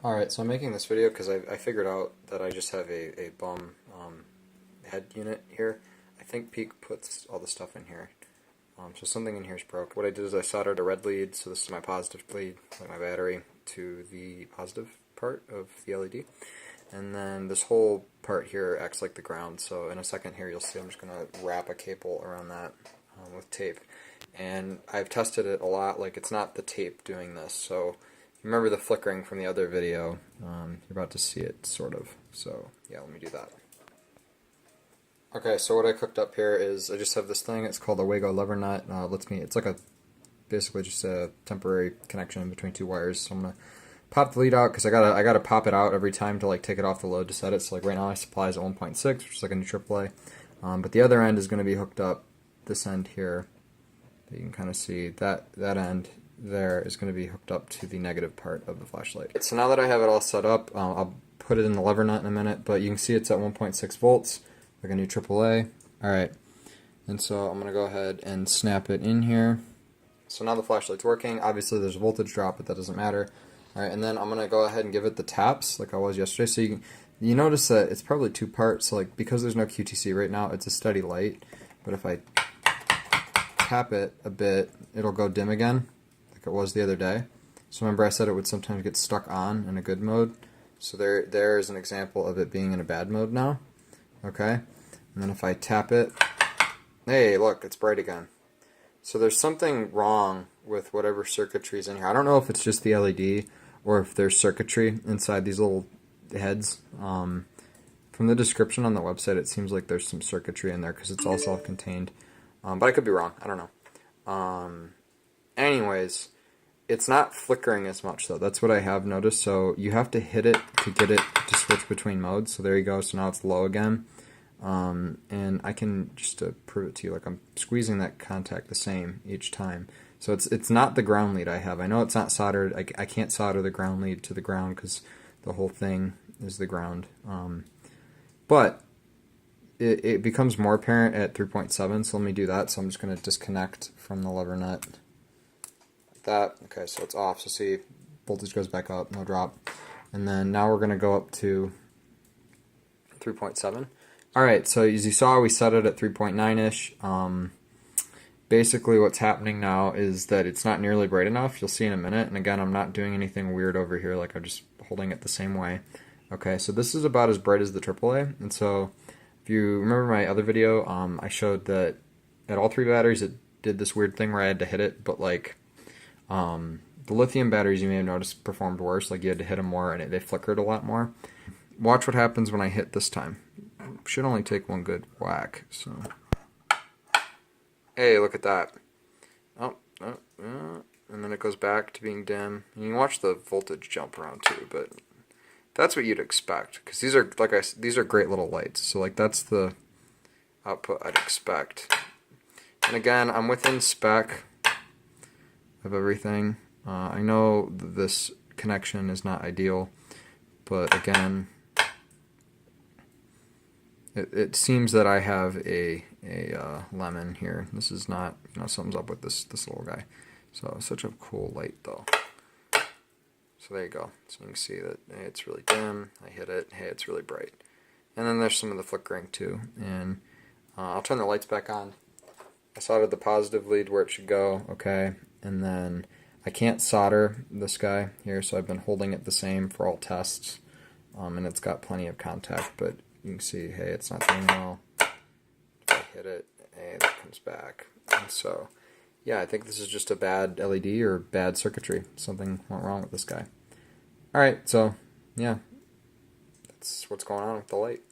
Alright, so I'm making this video because I figured out that I just have a bum head unit here. I think Peak puts all the stuff in here. So something in here is broke. What I did is I soldered a red lead, so this is my positive lead, like my battery, to the positive part of the LED. And then this whole part here acts like the ground, so in a second here you'll see I'm just going to wrap a cable around that with tape. And I've tested it a lot, like it's not the tape doing this, so remember the flickering from the other video, you're about to see it, sort of. So yeah, let me do that. Okay, so what I cooked up here is I just have this thing, it's called a Eiger lever nut. It's like basically just a temporary connection between two wires. So I'm gonna pop the lead out because I gotta pop it out every time to like take it off the load to set it. So like right now my supply is at 1.6, which is like a new AAA. But the other end is gonna be hooked up, this end here. You can kind of see that end there is going to be hooked up to the negative part of the flashlight. So now that I have it all set up, I'll put it in the lever nut in a minute, but you can see it's at 1.6 volts, like a new AAA. Alright, and so I'm going to go ahead and snap it in here. So now the flashlight's working. Obviously there's a voltage drop, but that doesn't matter. Alright, and then I'm going to go ahead and give it the taps like I was yesterday. So you notice that it's probably two parts, so like because there's no QTC right now, it's a steady light, but if I tap it a bit, it'll go dim again, like it was the other day. So remember I said it would sometimes get stuck on in a good mode. So there is an example of it being in a bad mode now. Okay, and then if I tap it, hey, look, it's bright again. So there's something wrong with whatever circuitry is in here. I don't know if it's just the LED or if there's circuitry inside these little heads. From the description on the website, it seems like there's some circuitry in there because it's all self-contained. But I could be wrong. I don't know. Anyways, it's not flickering as much though. That's what I have noticed. So you have to hit it to get it to switch between modes. So there you go. So now it's low again. And I can just to prove it to you, like I'm squeezing that contact the same each time. So it's not the ground lead I have. I know it's not soldered. I can't solder the ground lead to the ground because the whole thing is the ground. But it becomes more apparent at 3.7, so let me do that. So I'm just going to disconnect from the lever nut like that. Okay, so it's off. So see, voltage goes back up, no drop. And then now we're going to go up to 3.7. Alright, so as you saw, we set it at 3.9-ish. Basically what's happening now is that it's not nearly bright enough. You'll see in a minute. And again, I'm not doing anything weird over here, like I'm just holding it the same way. Okay, so this is about as bright as the AAA. And so if you remember my other video, I showed that at all three batteries it did this weird thing where I had to hit it, but like the lithium batteries you may have noticed performed worse, like you had to hit them more and they flickered a lot more. Watch what happens when I hit this time. Should only take one good whack, so. Hey, look at that. And then it goes back to being dim. And you can watch the voltage jump around too, but that's what you'd expect, because these are, like these are great little lights. So like that's the output I'd expect. And again, I'm within spec of everything. I know this connection is not ideal, but again, it seems that I have a lemon here. This is not, something's up with this little guy. So such a cool light though. So there you go. So you can see that, hey, it's really dim. I hit it. Hey, it's really bright. And then there's some of the flickering too. And I'll turn the lights back on. I soldered the positive lead where it should go. Okay. And then I can't solder this guy here, so I've been holding it the same for all tests. And it's got plenty of contact, but you can see, hey, it's not doing well. If I hit it, hey, that comes back. And so, yeah, I think this is just a bad LED or bad circuitry. Something went wrong with this guy. Alright, so, yeah, that's what's going on with the light.